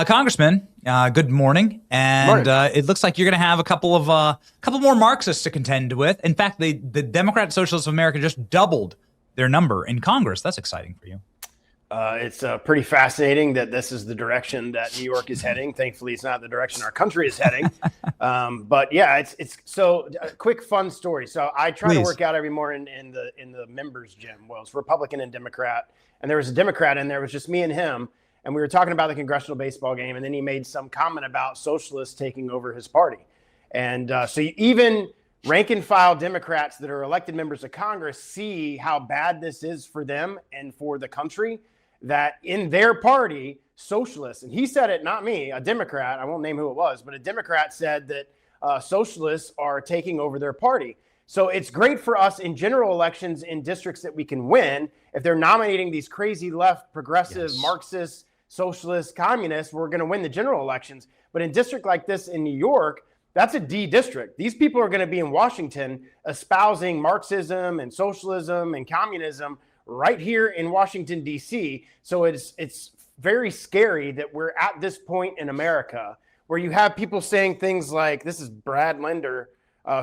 Congressman, good morning. And Morning. it looks like you're going to have a couple more Marxists to contend with. In fact, the Democrat and Socialists of America just doubled their number in Congress. That's exciting for you. It's pretty fascinating that this is the direction that New York is heading. Thankfully, it's not the direction our country is heading. But yeah, it's so a quick fun story. So I try to work out every morning in the members gym. Well, it's Republican and Democrat, and there was a Democrat in there. It was just me and him, and we were talking about the congressional baseball game, and then he made some comment about socialists taking over his party, and even rank and file Democrats that are elected members of Congress see how bad this is for them and for the country. That in their party, socialists, and he said it, not me, a Democrat, I won't name who it was, but a Democrat said that socialists are taking over their party. So it's great for us in general elections in districts that we can win. If they're nominating these crazy left, progressive, Marxist, socialist, communists, we're going to win the general elections. But in district like this in New York, that's a D district. These people are going to be in Washington espousing Marxism and socialism and communism right here in Washington, D.C. So it's very scary that we're at this point in America where you have people saying things like, this is Brad Linder,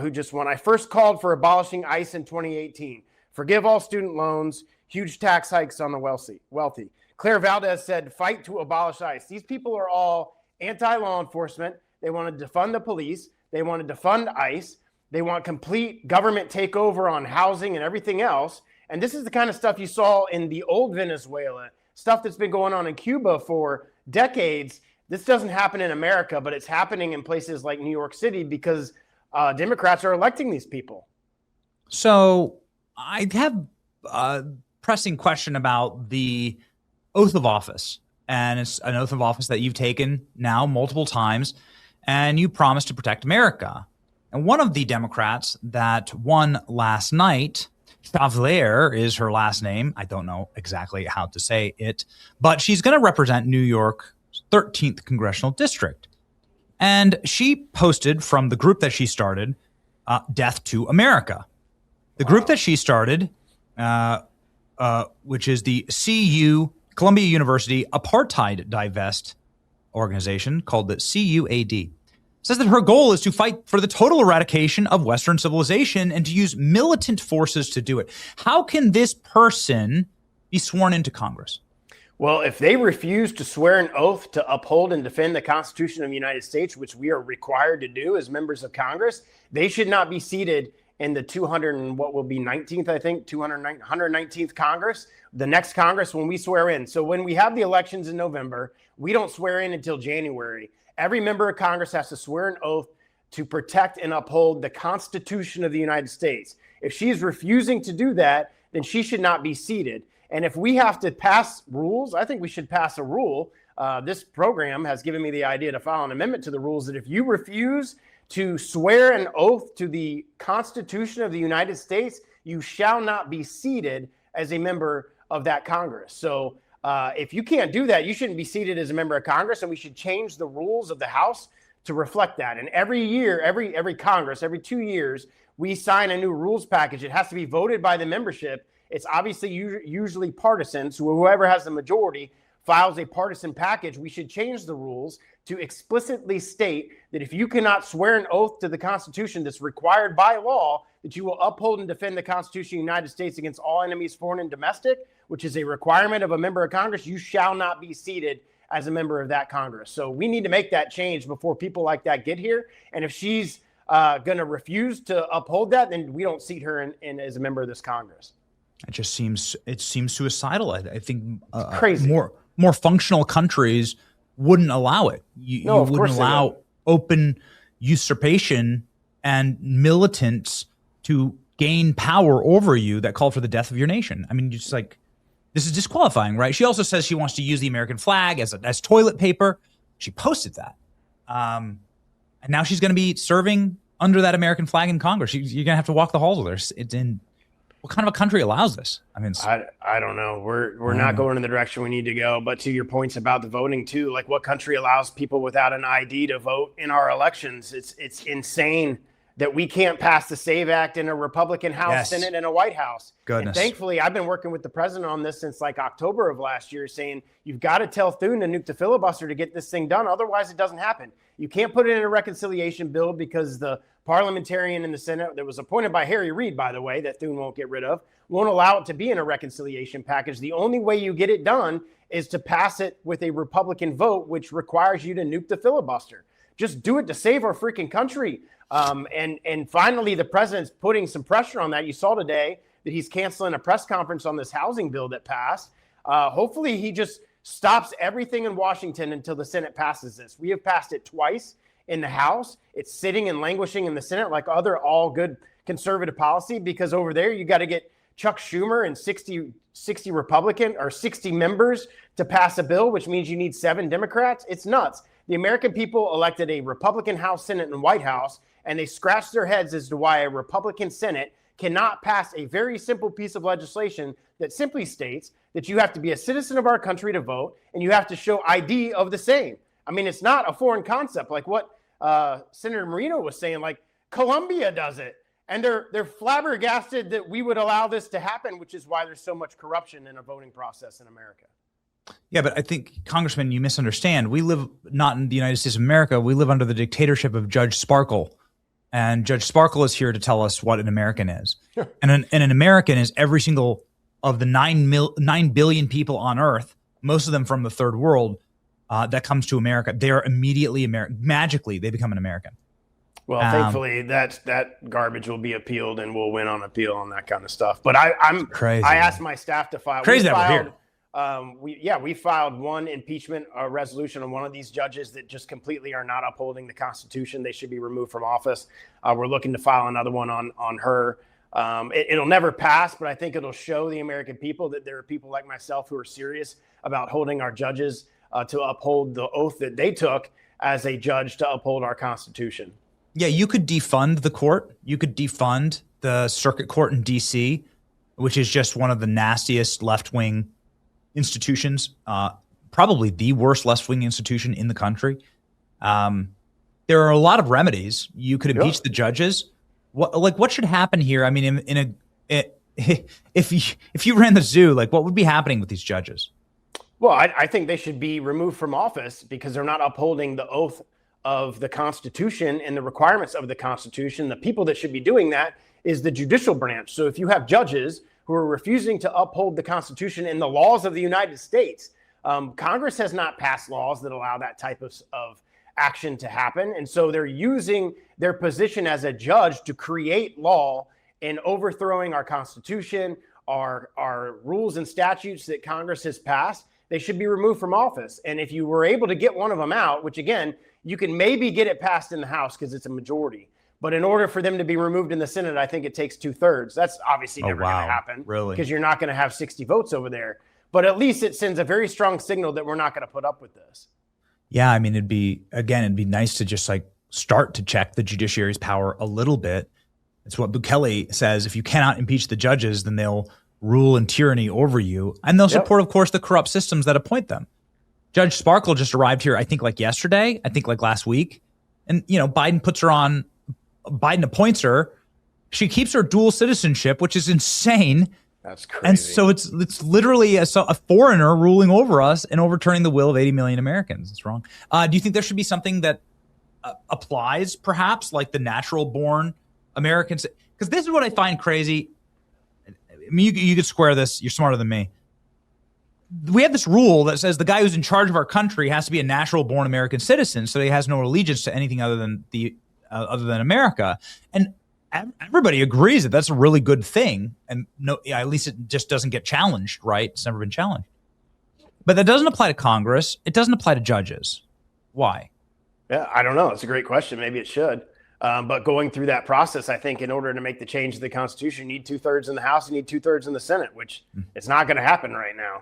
who just won. I first called for abolishing ICE in 2018. Forgive all student loans, huge tax hikes on the wealthy. Claire Valdez said, fight to abolish ICE. These people are all anti-law enforcement. They want to defund the police. They want to defund ICE. They want complete government takeover on housing and everything else. And this is the kind of stuff you saw in the old Venezuela, stuff that's been going on in Cuba for decades. This doesn't happen in America, but it's happening in places like New York City because Democrats are electing these people. So I have a pressing question about the oath of office. And it's an oath of office that you've taken now multiple times, and you promised to protect America. And one of the Democrats that won last night, Chavalier is her last name. I don't know exactly how to say it, but she's going to represent New York's 13th Congressional District. And she posted from the group that she started, Death to America. The group that she started, which is the Columbia University Apartheid Divest organization called the CUAD, says that her goal is to fight for the total eradication of Western civilization and to use militant forces to do it. How can this person be sworn into Congress? Well, if they refuse to swear an oath to uphold and defend the Constitution of the United States, which we are required to do as members of Congress, they should not be seated in the 119th Congress, the next Congress when we swear in. So when we have the elections in November, we don't swear in until January. Every member of Congress has to swear an oath to protect and uphold the Constitution of the United States. If she's refusing to do that, then she should not be seated. And if we have to pass rules, I think we should pass a rule. This program has given me the idea to file an amendment to the rules that if you refuse to swear an oath to the Constitution of the United States, you shall not be seated as a member of that Congress. So if you can't do that, you shouldn't be seated as a member of Congress, and we should change the rules of the House to reflect that. And every year, every Congress, every 2 years, we sign a new rules package. It has to be voted by the membership. It's obviously usually partisan, so whoever has the majority files a partisan package. We should change the rules to explicitly state that if you cannot swear an oath to the Constitution that's required by law, that you will uphold and defend the Constitution of the United States against all enemies, foreign and domestic, which is a requirement of a member of Congress, you shall not be seated as a member of that Congress. So we need to make that change before people like that get here. And if she's going to refuse to uphold that, then we don't seat her in as a member of this Congress. It seems suicidal. I think crazy. More functional countries wouldn't allow it. You wouldn't allow open usurpation and militants to gain power over you that call for the death of your nation. I mean, just like, this is disqualifying, right? She also says she wants to use the American flag as toilet paper. She posted that. And now she's going to be serving under that American flag in Congress. You're going to have to walk the halls with her. It's in. What kind of a country allows this? I mean, I don't know. We're not going in the direction we need to go. But to your points about the voting too, like what country allows people without an ID to vote in our elections? It's insane that we can't pass the SAVE Act in a Republican House, Senate, and a White House. Goodness. And thankfully, I've been working with the president on this since like October of last year, saying you've got to tell Thune to nuke the filibuster to get this thing done. Otherwise, it doesn't happen. You can't put it in a reconciliation bill because the parliamentarian in the Senate that was appointed by Harry Reid, by the way, that Thune won't get rid of, won't allow it to be in a reconciliation package. The only way you get it done is to pass it with a Republican vote, which requires you to nuke the filibuster. Just do it to save our freaking country. And finally, the president's putting some pressure on that. You saw today that he's canceling a press conference on this housing bill that passed. Hopefully, he just stops everything in Washington until the Senate passes this. We have passed it twice in the House. It's sitting and languishing in the Senate like other all good conservative policy, because over there, you got to get Chuck Schumer and 60 Republican or 60 members to pass a bill, which means you need 7 Democrats. It's nuts. The American people elected a Republican House, Senate, and White House, and they scratched their heads as to why a Republican Senate cannot pass a very simple piece of legislation that simply states that you have to be a citizen of our country to vote, and you have to show ID of the same. I mean, it's not a foreign concept like what Senator Marino was saying. Like Colombia does it, and they're flabbergasted that we would allow this to happen, which is why there's so much corruption in a voting process in America. Yeah, but I think, Congressman, you misunderstand. We live not in the United States of America. We live under the dictatorship of Judge Sparkle. And Judge Sparkle is here to tell us what an American is. Sure. And an American is every single of the 9 billion people on Earth, most of them from the third world, that comes to America. They are immediately American. Magically, they become an American. Well, thankfully, that garbage will be appealed, and we'll win on appeal on that kind of stuff. But I asked my staff to file. Crazy that we're here. We filed one impeachment resolution on one of these judges that just completely are not upholding the Constitution. They should be removed from office. We're looking to file another one on her. It'll never pass, but I think it'll show the American people that there are people like myself who are serious about holding our judges to uphold the oath that they took as a judge to uphold our Constitution. Yeah, you could defund the court. You could defund the circuit court in D.C., which is just one of the nastiest left-wing institutions, probably the worst left-wing institution in the country. There are a lot of remedies. You could impeach the judges. What should happen here? I mean, if you ran the zoo, like what would be happening with these judges? Well, I think they should be removed from office because they're not upholding the oath of the Constitution and the requirements of the Constitution. The people that should be doing that is the judicial branch. So if you have judges who are refusing to uphold the Constitution and the laws of the United States, Congress has not passed laws that allow that type of action to happen. And so they're using their position as a judge to create law and overthrowing our Constitution, our rules and statutes that Congress has passed. They should be removed from office. And if you were able to get one of them out, which again, you can maybe get it passed in the House because it's a majority. But in order for them to be removed in the Senate, I think it takes 2/3. That's obviously never going to happen. Really? Because you're not going to have 60 votes over there. But at least it sends a very strong signal that we're not going to put up with this. Yeah, I mean, it'd be nice to just like start to check the judiciary's power a little bit. It's what Bukele says. If you cannot impeach the judges, then they'll rule in tyranny over you. And they'll support, of course, the corrupt systems that appoint them. Judge Sparkle just arrived here, I think like yesterday, I think like last week. And, Biden appoints her. She keeps her dual citizenship, which is insane. That's crazy. And so it's literally a foreigner ruling over us and overturning the will of 80 million Americans. It's wrong. Do you think there should be something that applies, perhaps, like the natural born Americans? Because this is what I find crazy. I mean, you could square this. You're smarter than me. We have this rule that says the guy who's in charge of our country has to be a natural born American citizen, so he has no allegiance to anything other than America. And everybody agrees that that's a really good thing. And at least it just doesn't get challenged, right? It's never been challenged. But that doesn't apply to Congress. It doesn't apply to judges. Why? Yeah, I don't know. It's a great question. Maybe it should. But going through that process, I think in order to make the change to the Constitution, you need 2/3 in the House, you need 2/3 in the Senate, which it's not going to happen right now.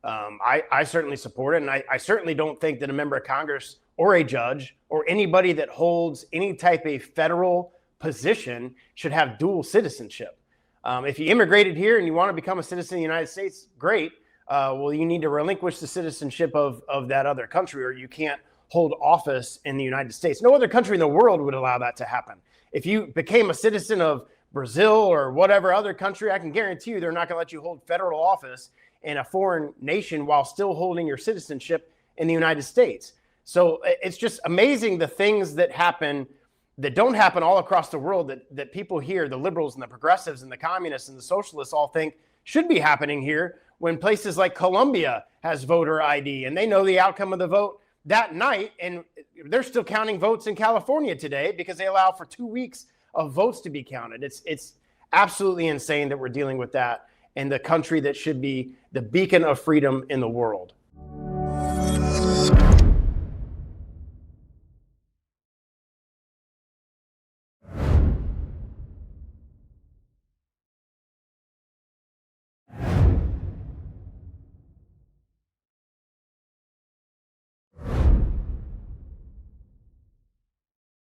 I certainly support it. And I certainly don't think that a member of Congress or a judge or anybody that holds any type of federal position should have dual citizenship. If you immigrated here and you want to become a citizen of the United States, great. Well, you need to relinquish the citizenship of that other country, or you can't hold office in the United States. No other country in the world would allow that to happen. If you became a citizen of Brazil or whatever other country, I can guarantee you they're not going to let you hold federal office in a foreign nation while still holding your citizenship in the United States. So it's just amazing the things that happen that don't happen all across the world that people here, the liberals and the progressives and the communists and the socialists all think should be happening here, when places like Colombia has voter ID and they know the outcome of the vote that night, and they're still counting votes in California today because they allow for 2 weeks of votes to be counted. It's absolutely insane that we're dealing with that in the country that should be the beacon of freedom in the world.